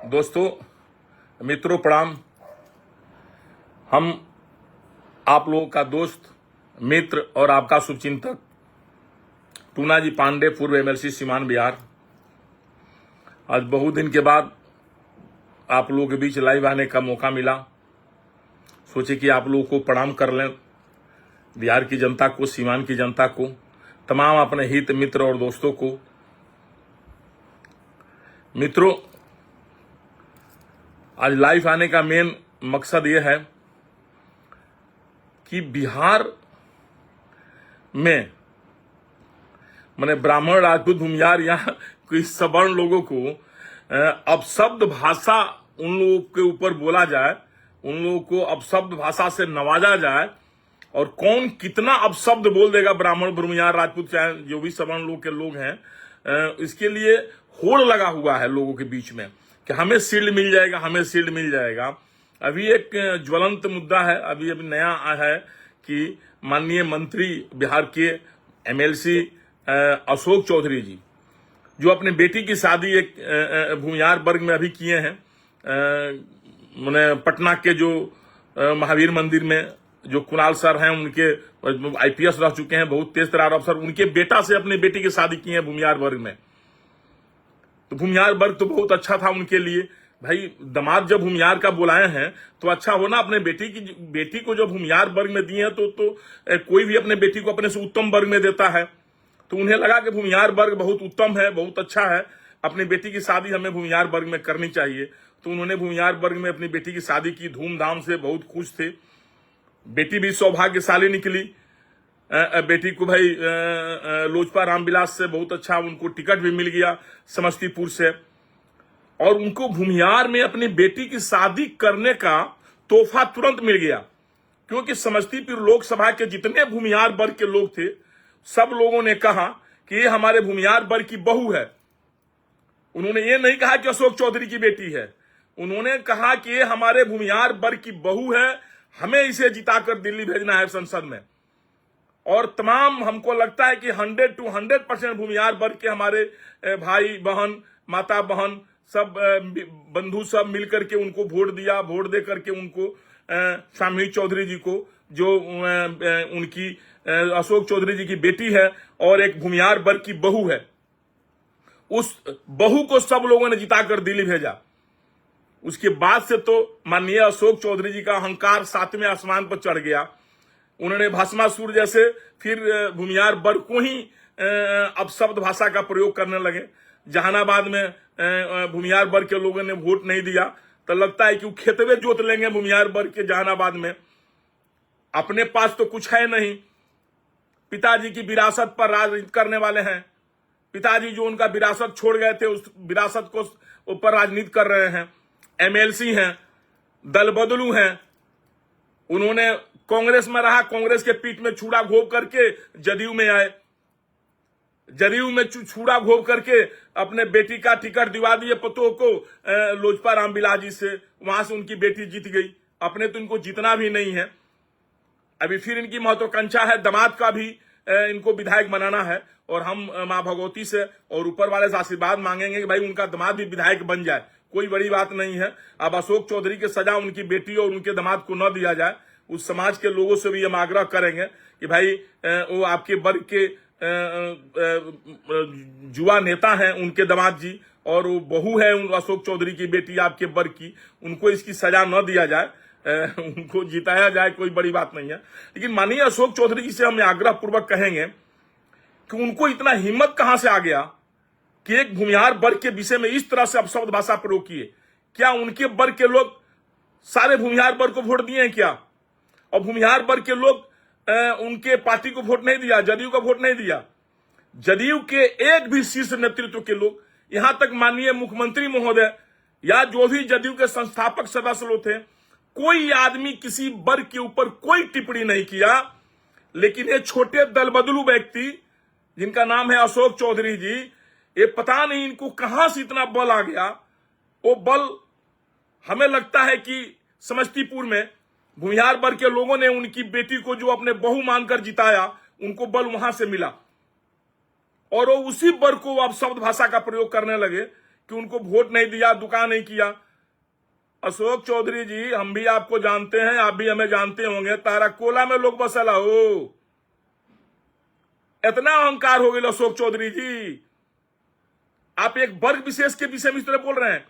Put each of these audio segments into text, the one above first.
दोस्तों, मित्रों, प्रणाम। हम आप लोगों का दोस्त, मित्र और आपका शुभचिंतक टूना जी पांडे, पूर्व एमएलसी सीवान बिहार। आज बहुत दिन के बाद आप लोगों के बीच लाइव आने का मौका मिला। सोचे कि आप लोगों को प्रणाम कर लें, बिहार की जनता को, सीवान की जनता को, तमाम अपने हित मित्र और दोस्तों को। मित्रों, आज लाइव आने का मेन मकसद यह है कि बिहार में माने ब्राह्मण, राजपूत, भूमियार, यहाँ कोई सवर्ण लोगों को अपशब्द भाषा उन लोगों के ऊपर बोला जाए, उन लोगों को अपशब्द भाषा से नवाजा जाए। और कौन कितना अपशब्द बोल देगा, ब्राह्मण, भूमियार, राजपूत, चाहे जो भी सवर्ण लोग के लोग हैं, इसके लिए होड़ लगा हुआ है लोगों के बीच में कि हमें शील्ड मिल जाएगा, हमें शील्ड मिल जाएगा। अभी एक ज्वलंत मुद्दा है, अभी नया है कि माननीय मंत्री बिहार के एमएलसी अशोक चौधरी जी, जो अपने बेटी की शादी एक भूमियार वर्ग में अभी किए हैं, मैंने पटना के जो महावीर मंदिर में जो कुणाल सर हैं, उनके आईपीएस रह चुके हैं, बहुत तेज तरार अफसर, उनके बेटा से अपने बेटी की शादी की है भूमियार वर्ग में। तो भूमियार वर्ग तो बहुत अच्छा था उनके लिए। भाई, दामाद जब भूमियार का बुलाए हैं तो अच्छा हो ना। अपने बेटी को जो भूमियार वर्ग में दिए हैं तो कोई भी अपने बेटी को अपने से उत्तम वर्ग में देता है। तो उन्हें लगा कि भूमियार वर्ग बहुत उत्तम है, बहुत अच्छा है, अपनी बेटी की शादी हमें भूमियार वर्ग में करनी चाहिए। तो उन्होंने भूमियार वर्ग में अपनी बेटी की शादी की, धूमधाम से, बहुत खुश थे। बेटी भी सौभाग्यशाली निकली। बेटी को भाई लोजपा रामविलास से बहुत अच्छा उनको टिकट भी मिल गया समस्तीपुर से, और उनको भूमियार में अपनी बेटी की शादी करने का तोहफा तुरंत मिल गया। क्योंकि समस्तीपुर लोकसभा के जितने भूमियार वर्ग के लोग थे, सब लोगों ने कहा कि ये हमारे भूमियार वर्ग की बहू है। उन्होंने ये नहीं कहा कि अशोक चौधरी की बेटी है, उन्होंने कहा कि ये हमारे भूमियार वर्ग की बहू है, हमें इसे जिताकर दिल्ली भेजना है संसद में। और तमाम, हमको लगता है कि 100 to 100% भूमियार वर्ग के हमारे भाई बहन, माता बहन, सब बंधु सब मिलकर के उनको वोट दिया। वोट दे करके उनको शामिनी चौधरी जी को, जो उनकी अशोक चौधरी जी की बेटी है और एक भूमियार वर्ग की बहू है, उस बहू को सब लोगों ने जिताकर दिल्ली भेजा। उसके बाद से तो माननीय अशोक चौधरी जी का अहंकार 7वें आसमान पर चढ़ गया। उन्होंने भस्मासुर जैसे फिर भूमियार वर्ग को ही अपशब्द भाषा का प्रयोग करने लगे। जहानाबाद में भूमियार वर्ग के लोगों ने वोट नहीं दिया, तो लगता है कि वो खेतवे जोत लेंगे भूमियार वर्ग के जहानाबाद में। अपने पास तो कुछ है नहीं, पिताजी की विरासत पर राजनीति करने वाले हैं। पिताजी जो उनका विरासत छोड़ गए थे, उस विरासत को ऊपर राजनीति कर रहे हैं। एमएलसी हैं, दल बदलू हैं। उन्होंने कांग्रेस में रहा, कांग्रेस के पीठ में छुरा घोप करके जदयू में आए, जदयू में छुरा घोप करके अपने बेटी का टिकट दिवा दिए पतों को लोजपा रामविलास जी से, वहां से उनकी बेटी जीत गई। अपने तो इनको जीतना भी नहीं है। अभी फिर इनकी महत्वाकांक्षा है दामाद का भी इनको विधायक बनाना है, और हम मां भगवती से और ऊपर वाले से आशीर्वाद मांगेंगे कि भाई उनका दामाद भी विधायक बन जाए। कोई बड़ी बात नहीं है। अब अशोक चौधरी की सजा उनकी बेटी और उनके दामाद को न दिया जाए। उस समाज के लोगों से भी हम आग्रह करेंगे कि भाई वो आपके वर्ग के युवा नेता हैं उनके दामाद जी, और वो बहू है अशोक चौधरी की बेटी आपके वर्ग की, उनको इसकी सजा न दिया जाए, उनको जिताया जाए। कोई बड़ी बात नहीं है। लेकिन माननीय अशोक चौधरी जी से हम आग्रह पूर्वक कहेंगे कि उनको इतना हिम्मत कहां से आ गया कि एक भूमियार वर्ग के विषय में इस तरह से अपशब्द भाषा प्रयोग किए। क्या उनके वर्ग के लोग सारे भूमियार वर्ग को वोट दिए हैं क्या? और भूमियार वर्ग के लोग उनके पार्टी को वोट नहीं दिया, जदयू को वोट नहीं दिया। जदयू के एक भी शीर्ष नेतृत्व के लोग, यहां तक माननीय मुख्यमंत्री महोदय या जो भी जदयू के संस्थापक सदस्य लोग थे, कोई आदमी किसी वर्ग के ऊपर कोई टिप्पणी नहीं किया। लेकिन ये छोटे दल बदलू व्यक्ति जिनका नाम है अशोक चौधरी जी, ये पता नहीं इनको कहां से इतना बल आ गया। वो बल हमें लगता है कि समस्तीपुर में भूमियार वर्ग के लोगों ने उनकी बेटी को जो अपने बहू मानकर जिताया, उनको बल वहां से मिला। और वो उसी वर्ग को अब शब्द भाषा का प्रयोग करने लगे कि उनको वोट नहीं दिया, दुका नहीं किया। अशोक चौधरी जी, हम भी आपको जानते हैं, आप भी हमें जानते होंगे, तारा कोला में लोग बसला हो। इतना अहंकार हो गया अशोक चौधरी जी। आप एक वर्ग विशेष के विषय में इस तरह बोल रहे हैं।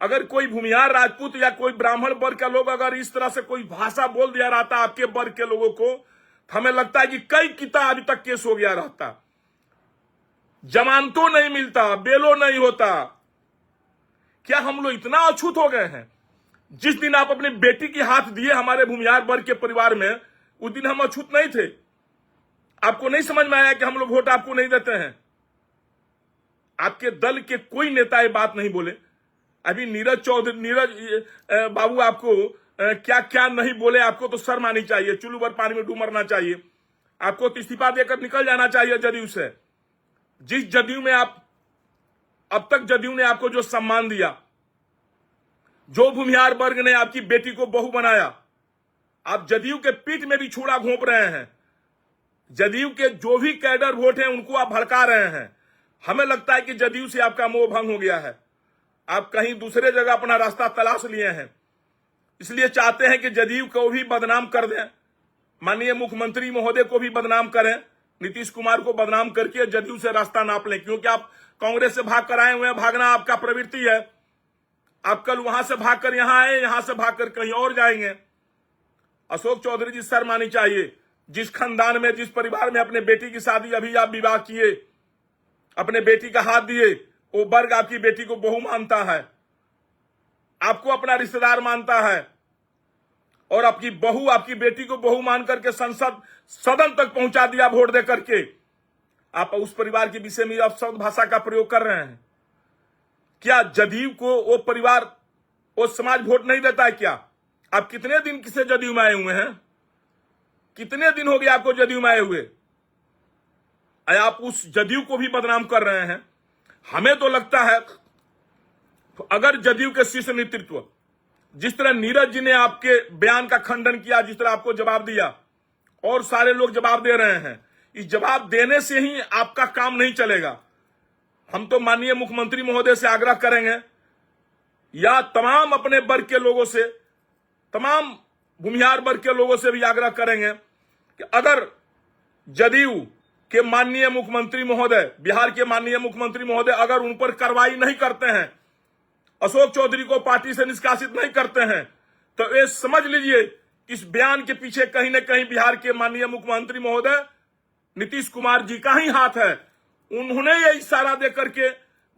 अगर कोई भूमिहार राजपूत या कोई ब्राह्मण वर्ग का लोग अगर इस तरह से कोई भाषा बोल दिया रहता आपके वर्ग के लोगों को, तो हमें लगता है कि कई किता अभी तक केस हो गया रहता, जमानतों नहीं मिलता, बेलो नहीं होता। क्या हम लोग इतना अछूत हो गए हैं? जिस दिन आप अपनी बेटी की हाथ दिए हमारे भूमिहार वर्ग के परिवार में, उस दिन हम अछूत नहीं थे। आपको नहीं समझ में आया कि हम लोग वोट आपको नहीं देते हैं? आपके दल के कोई नेता ये बात नहीं बोले। अभी नीरज बाबू आपको क्या क्या नहीं बोले, आपको तो शर्म आनी चाहिए, चुल्लू भर पानी में डूब मरना चाहिए। आपको तो इस्तीफा देकर निकल जाना चाहिए जदयू से। जिस जदयू में आप अब तक जदयू ने आपको जो सम्मान दिया, जो भूमिहार वर्ग ने आपकी बेटी को बहू बनाया, आप जदयू के पीठ में भी छुरा घोंप रहे हैं। जदयू के जो भी कैडर वोट हैं उनको आप भड़का रहे हैं। हमें लगता है कि जदयू से आपका मोह भंग हो गया है, आप कहीं दूसरे जगह अपना रास्ता तलाश लिए हैं, इसलिए चाहते हैं कि जदयू को भी बदनाम कर दें, माननीय मुख्यमंत्री महोदय को भी बदनाम करें, नीतीश कुमार को बदनाम करके जदयू से रास्ता नाप लें। क्योंकि आप कांग्रेस से भाग कर आए हुए हैं, भागना आपका प्रवृत्ति है। आप कल वहां से भागकर यहां आए, यहां से भागकर कहीं और जाएंगे। अशोक चौधरी जी, शर्म आनी चाहिए। जिस खानदान में, जिस परिवार में अपने बेटी की शादी अभी आप विवाह किए, अपने बेटी का हाथ दिए, वो वर्ग आपकी बेटी को बहू मानता है, आपको अपना रिश्तेदार मानता है, और आपकी बहू, आपकी बेटी को बहू मान करके संसद सदन तक पहुंचा दिया वोट दे करके। आप उस परिवार के विषय में अपशब्द भाषा का प्रयोग कर रहे हैं। क्या जदयू को वो परिवार, वो समाज वोट नहीं देता है क्या? आप कितने दिन किसे जदयू में आए हुए हैं? कितने दिन हो गए आपको जदयू में आए हुए? आप उस जदयू को भी बदनाम कर रहे हैं। हमें तो लगता है अगर जदयू के शीर्ष नेतृत्व, जिस तरह नीरज जी ने आपके बयान का खंडन किया, जिस तरह आपको जवाब दिया, और सारे लोग जवाब दे रहे हैं, इस जवाब देने से ही आपका काम नहीं चलेगा। हम तो माननीय मुख्यमंत्री महोदय से आग्रह करेंगे, या तमाम अपने वर्ग के लोगों से, तमाम भूमिहार वर्ग के लोगों से भी आग्रह करेंगे कि अगर जदयू के माननीय मुख्यमंत्री महोदय, बिहार के माननीय मुख्यमंत्री महोदय अगर उन पर कार्रवाई नहीं करते हैं, अशोक चौधरी को पार्टी से निष्कासित नहीं करते हैं, तो ये समझ लीजिए इस बयान के पीछे कहीं न कहीं बिहार के माननीय मुख्यमंत्री महोदय नीतीश कुमार जी का ही हाथ है। उन्होंने ये इशारा देकर के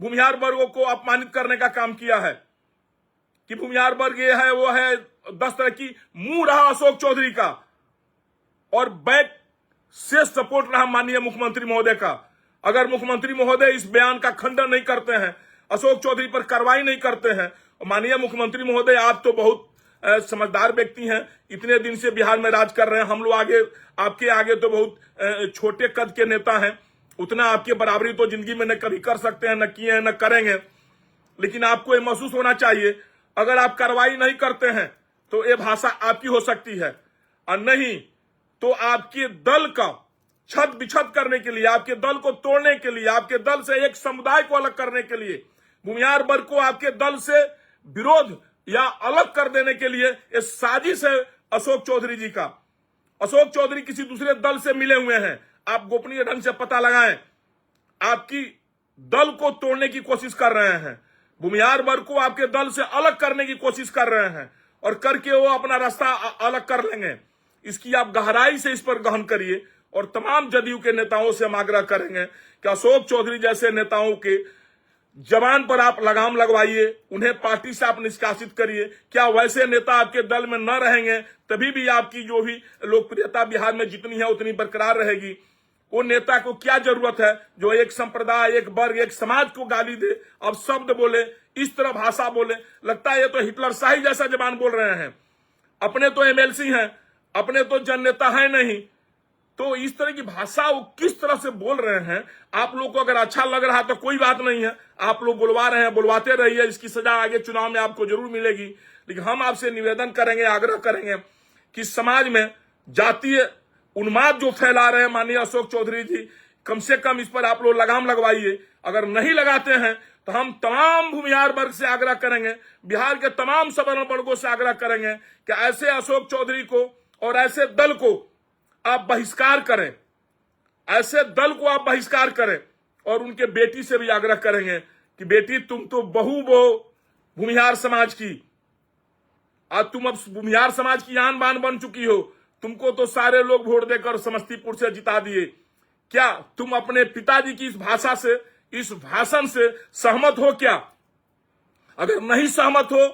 भूमिहार वर्गों को अपमानित करने का काम किया है कि भूमिहार वर्ग ये है, वो है, 10 तरह की मुंह रहा अशोक चौधरी का, और बैक से सपोर्ट रहा माननीय मुख्यमंत्री महोदय का। अगर मुख्यमंत्री महोदय इस बयान का खंडन नहीं करते हैं, अशोक चौधरी पर कार्रवाई नहीं करते हैं, और माननीय मुख्यमंत्री महोदय आप तो बहुत समझदार व्यक्ति हैं, इतने दिन से बिहार में राज कर रहे हैं, हम लोग आगे, आपके आगे तो बहुत छोटे कद के नेता हैं, उतना आपके बराबरी तो जिंदगी में न कभी कर सकते हैं, न किए हैं, न करेंगे। लेकिन आपको ये महसूस होना चाहिए, अगर आप कार्रवाई नहीं करते हैं तो ये भाषा आपकी हो सकती है, और नहीं तो आपके दल का छत बिछत करने के लिए, आपके दल को तोड़ने के लिए, आपके दल से एक समुदाय को अलग करने के लिए, भूमिहार वर्ग को आपके दल से विरोध या अलग कर देने के लिए ये साजिश है अशोक चौधरी जी का। अशोक चौधरी किसी दूसरे दल से मिले हुए हैं, आप गोपनीय ढंग से पता लगाएं। आपकी दल को तोड़ने की कोशिश कर रहे हैं, भूमिहार वर्ग को आपके दल से अलग करने की कोशिश कर रहे हैं, और करके वो अपना रास्ता अलग कर लेंगे। इसकी आप गहराई से इस पर गहन करिए, और तमाम जदयू के नेताओं से हम आग्रह करेंगे कि अशोक चौधरी जैसे नेताओं के जबान पर आप लगाम लगवाइए, उन्हें पार्टी से आप निष्कासित करिए। क्या वैसे नेता आपके दल में न रहेंगे तभी भी आपकी जो भी लोकप्रियता बिहार में जितनी है उतनी बरकरार रहेगी? वो नेता को क्या जरूरत है जो एक संप्रदाय, एक वर्ग, एक समाज को गाली दे, अब शब्द बोले, इस तरह भाषा बोले? लगता है ये तो हिटलर शाही जैसा जबान बोल रहे हैं। अपने तो एमएलसी हैं, अपने तो जननेता है नहीं, तो इस तरह की भाषा वो किस तरह से बोल रहे हैं? आप लोग को अगर अच्छा लग रहा तो कोई बात नहीं है, आप लोग बुलवा रहे हैं, बुलवाते रहिए, इसकी सजा आगे चुनाव में आपको जरूर मिलेगी। लेकिन हम आपसे निवेदन करेंगे, आग्रह करेंगे कि समाज में जातीय उन्माद जो फैला रहे हैं माननीय अशोक चौधरी जी, कम से कम इस पर आप लोग लगाम लगवाइए। अगर नहीं लगाते हैं तो हम तमाम भूमिहार वर्ग से आग्रह करेंगे, बिहार के तमाम सवर्ण वर्गों से आग्रह करेंगे कि ऐसे अशोक चौधरी को और ऐसे दल को आप बहिष्कार करें, ऐसे दल को आप बहिष्कार करें। और उनके बेटी से भी आग्रह करेंगे कि बेटी तुम तो बहू भूमिहार समाज की, आज तुम अब भूमिहार समाज की आन बान बन चुकी हो, तुमको तो सारे लोग वोट देकर समस्तीपुर से जिता दिए। क्या तुम अपने पिताजी की इस भाषा से, इस भाषण से सहमत हो क्या? अगर नहीं सहमत हो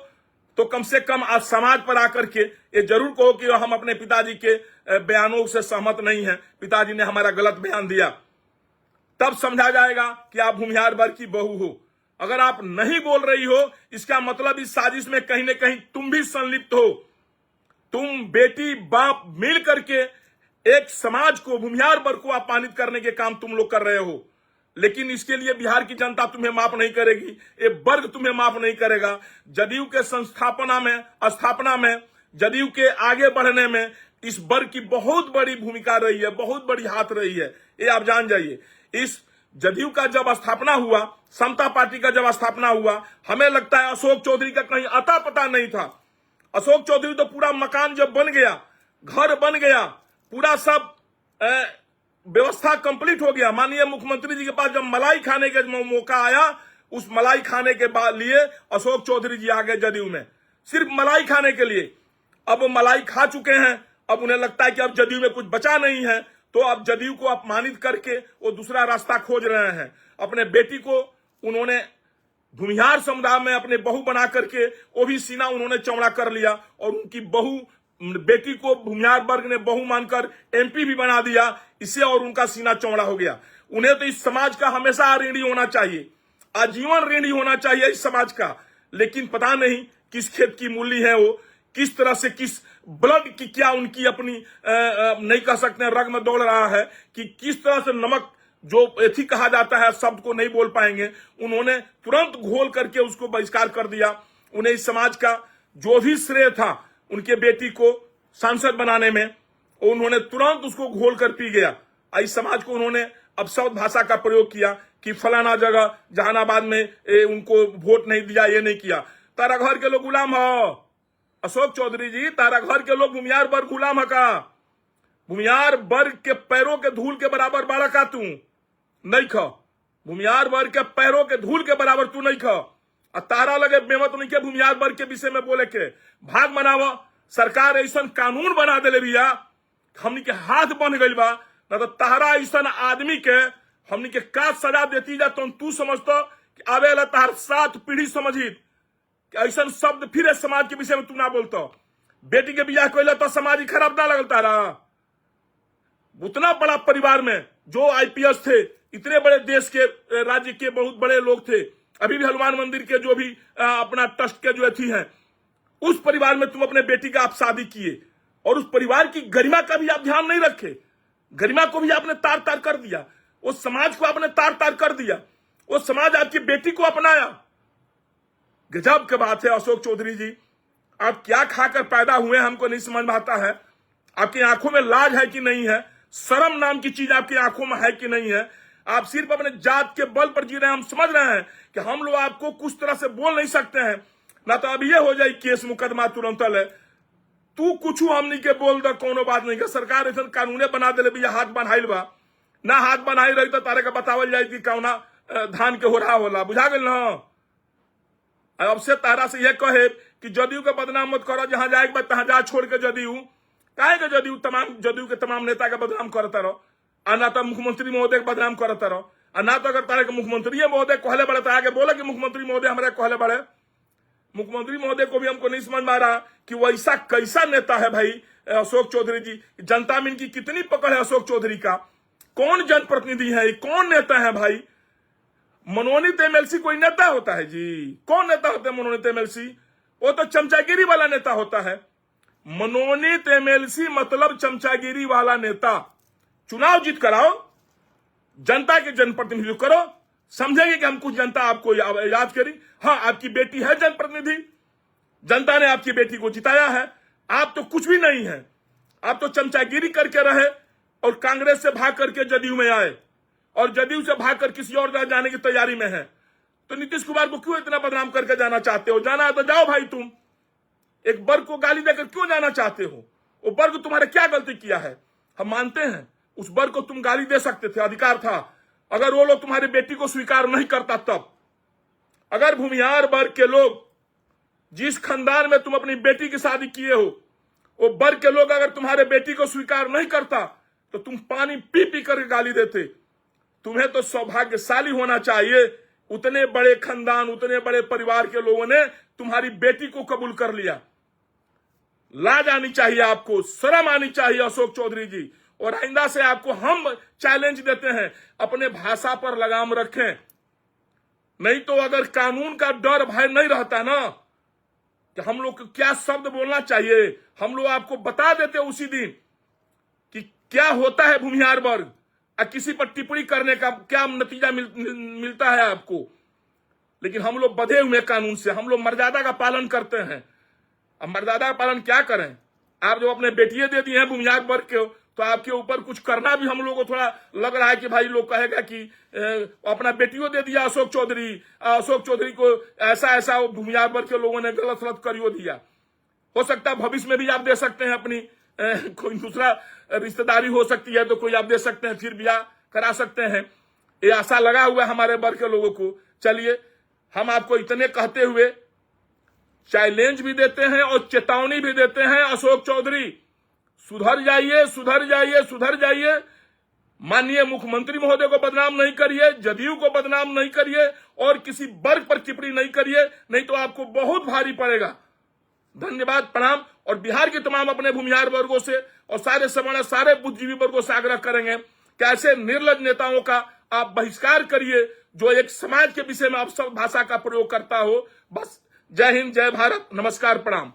तो कम से कम आज समाज पर आकर के ये जरूर कहो कि हम अपने पिताजी के बयानों से सहमत नहीं है, पिताजी ने हमारा गलत बयान दिया। तब समझा जाएगा कि आप भूमिहार वर्ग की बहू हो। अगर आप नहीं बोल रही हो, इसका मतलब इस साजिश में कहीं न कहीं तुम भी संलिप्त हो। तुम बेटी बाप मिल करके एक समाज को, भूमिहार वर्ग को अपमानित करने के काम तुम लोग कर रहे हो। लेकिन इसके लिए बिहार की जनता तुम्हें माफ नहीं करेगी, ये वर्ग तुम्हें माफ नहीं करेगा। जदयू के स्थापना में, जदयू के आगे बढ़ने में इस वर्ग की बहुत बड़ी भूमिका रही है, बहुत बड़ी हाथ रही है, ये आप जान जाइए। इस जदयू का जब स्थापना हुआ, समता पार्टी का जब स्थापना हुआ, हमें लगता है अशोक चौधरी का कहीं अता पता नहीं था। अशोक चौधरी तो पूरा मकान जब बन गया, घर बन गया, पूरा सब व्यवस्था कंप्लीट हो गया, माननीय मुख्यमंत्री जी के पास जब मलाई खाने के मौका आया, उस मलाई खाने के बाद लिए अशोक चौधरी जी आ गए जदयू में, सिर्फ मलाई खाने के लिए। अब वो मलाई खा चुके हैं, अब उन्हें लगता है कि अब जदयू में कुछ बचा नहीं है, तो अब जदयू को अपमानित करके वो दूसरा रास्ता खोज रहे हैं। अपने बेटी को उन्होंने भूमिहार समुदाय में अपने बहू बना करके वो भी सीना उन्होंने चौड़ा कर लिया, और उनकी बहू, बेटी को भूमिहार वर्ग ने बहू मानकर एमपी भी बना दिया, इससे और उनका सीना चौड़ा हो गया। उन्हें तो इस समाज का हमेशा ऋणी होना चाहिए, आजीवन ऋणी होना चाहिए इस समाज का। लेकिन पता नहीं किस खेत की मूली है वो, किस तरह से, किस ब्लड की क्या उनकी अपनी नहीं कह सकते रग में दौड़ रहा है कि किस तरह से नमक जो एथी कहा जाता है शब्द को नहीं बोल पाएंगे, उन्होंने तुरंत घोल करके उसको बहिष्कार कर दिया। उन्हें इस समाज का जो भी श्रेय था उनके बेटी को सांसद बनाने में, उन्होंने तुरंत उसको घोल कर पी गया। इस समाज को उन्होंने अब शब्द भाषा का प्रयोग किया कि फलाना जगह जहानाबाद में उनको वोट नहीं दिया, ये नहीं किया। तारा घर के लोग गुलाम हो अशोक चौधरी जी, तारा घर के लोग भूमिहार वर्ग गुलाम है का? भूमिहार वर्ग के पैरों के धूल के बराबर बाड़ा का तू नहीं खा, भूमिहार वर्ग के पैरों के धूल के बराबर तू नहीं खा। और तारा लगे बेमत नहीं के भूमिहार वर्ग के विषय में बोले के भाग मनावा। सरकार ऐसा कानून बना दे भैया, हमनी के हाथ बन गई बा, न तो तारा ऐसा आदमी के हमनी के का सजा देती जा, तो तू समझतो कि आवे ला तार 7 पीढ़ी समझी ऐसा शब्द फिर समाज के विषय में तू ना बोलता। बेटी के बियाह कोई तो समाज ही खराब ना लगता रहा। उतना बड़ा परिवार में जो आईपीएस थे, इतने बड़े देश के, राज्य के बहुत बड़े लोग थे, अभी भी हनुमान मंदिर के जो भी अपना ट्रस्ट के जो थी हैं, उस परिवार में तुम अपने बेटी का आप शादी किए, और उस परिवार की गरिमा का भी आप ध्यान नहीं रखे। गरिमा को भी आपने तार तार कर दिया, उस समाज को आपने तार तार कर दिया, वो समाज आपकी बेटी को अपनाया। गजब की बात है अशोक चौधरी जी, आप क्या खाकर पैदा हुए हमको नहीं समझ में आता है। आपकी आंखों में लाज है कि नहीं है, शर्म नाम की चीज आपकी आंखों में है कि नहीं है। आप सिर्फ अपने जात के बल पर जी रहे हैं। हम समझ रहे हैं कि हम लोग आपको कुछ तरह से बोल नहीं सकते हैं, ना तो अब ये हो जाए केस मुकदमा तुरंत है, तू कुछ हमनी के बोल दो, कोनो बात नहीं। सरकार ऐसा कानूने बना दे भैया, हाथ बनाइल बा ना, हाथ बनाई रही तो तारे का बतावल जाए कि कौना धान के हो रहा होला, बुझा गल ना। अब से तारा से यह कहे कि जदयू के बदनाम मत करो, जहां जाए तहां जा छोड़ के जदयू काहे के जदयू के तमाम नेता का बदनाम करता रहो, और ना तो मुख्यमंत्री महोदय का बदनाम करता रहो, और ना तो अगर तारे के मुख्यमंत्री महोदय कहले बड़े तो आगे बोले कि मुख्यमंत्री महोदय हमारे कहले बड़े। मुख्यमंत्री महोदय को भी हमको नहीं समझ में आ रहा कि वो ऐसा कैसा नेता है भाई अशोक चौधरी जी। जनता में इनकी कितनी पकड़ है अशोक चौधरी का, कौन जनप्रतिनिधि है, कौन नेता है भाई? मनोनीत एमएलसी कोई नेता होता है जी? कौन नेता होता है मनोनीत एमएलसी? वो तो चमचागिरी वाला नेता होता है। मनोनीत एमएलसी मतलब चमचागिरी वाला नेता। चुनाव जीत कराओ, जनता के जनप्रतिनिधित्व करो, समझेंगे कि हम कुछ जनता आपको याद करी। हाँ, आपकी बेटी है जनप्रतिनिधि, जनता ने आपकी बेटी को जिताया है। आप तो कुछ भी नहीं है, आप तो चमचागिरी करके रहे और कांग्रेस से भाग करके जदयू में आए, और जदयू से भागकर किसी और जगह जाने की तैयारी में है। तो नीतीश कुमार को क्यों इतना बदनाम करके जाना चाहते हो? जाना है तो जाओ भाई, तुम एक वर्ग को गाली देकर क्यों जाना चाहते हो? वो वर्ग तुम्हारे क्या गलती किया है? हम मानते हैं उस वर्ग को तुम गाली दे सकते थे, अधिकार था। अगर वो लोग तुम्हारी बेटी को स्वीकार नहीं करता तब, अगर भूमिहार वर्ग के लोग, जिस खानदान में तुम अपनी बेटी की शादी किए हो, वो वर्ग के लोग अगर तुम्हारे बेटी को स्वीकार नहीं करता तो तुम पानी पी पी कर गाली देते। तुम्हें तो सौभाग्यशाली होना चाहिए, उतने बड़े खानदान, उतने बड़े परिवार के लोगों ने तुम्हारी बेटी को कबूल कर लिया। लाज आनी चाहिए आपको, शर्म आनी चाहिए अशोक चौधरी जी। और आइंदा से आपको हम चैलेंज देते हैं, अपने भाषा पर लगाम रखें। नहीं तो अगर कानून का डर भय नहीं रहता ना कि हम लोग को क्या शब्द बोलना चाहिए, हम लोग आपको बता देते उसी दिन कि क्या होता है भूमिहार वर्ग, और किसी पर टिप्पणी करने का क्या नतीजा मिलता है आपको। लेकिन हम लोग बंधे हुए कानून से, हम लोग मर्यादा का पालन करते हैं। अब मर्यादा का पालन क्या करें? आप जो अपने बेटियां दे दिए हैं भूमिहार वर्ग के, तो आपके ऊपर कुछ करना भी हम लोग को थोड़ा लग रहा है कि भाई लोग कहेगा कि अपना बेटियों दे दिया अशोक चौधरी को ऐसा भूमिहार वर्ग के लोगों ने गलत सलत करियो दिया। हो सकता है भविष्य में भी आप दे सकते हैं, अपनी कोई दूसरा रिश्तेदारी हो सकती है तो कोई आप दे सकते हैं, फिर ब्याह करा सकते हैं। ये आशा लगा हुआ है हमारे वर्ग के लोगों को। चलिए, हम आपको इतने कहते हुए चैलेंज भी देते हैं और चेतावनी भी देते हैं, अशोक चौधरी सुधर जाइए, सुधर जाइए, सुधर जाइए। माननीय मुख्यमंत्री महोदय को बदनाम नहीं करिए, जदयू को बदनाम नहीं करिए और किसी वर्ग पर टिप्पणी नहीं करिए, नहीं तो आपको बहुत भारी पड़ेगा। धन्यवाद, प्रणाम। और बिहार के तमाम अपने भूमिहार वर्गों से और सारे सवर्ण, सारे बुद्धिजीवी वर्गों से आग्रह करेंगे कि ऐसे निर्लज नेताओं का आप बहिष्कार करिए जो एक समाज के विषय में अपशब्द भाषा का प्रयोग करता हो। बस, जय हिंद, जय भारत, नमस्कार, प्रणाम।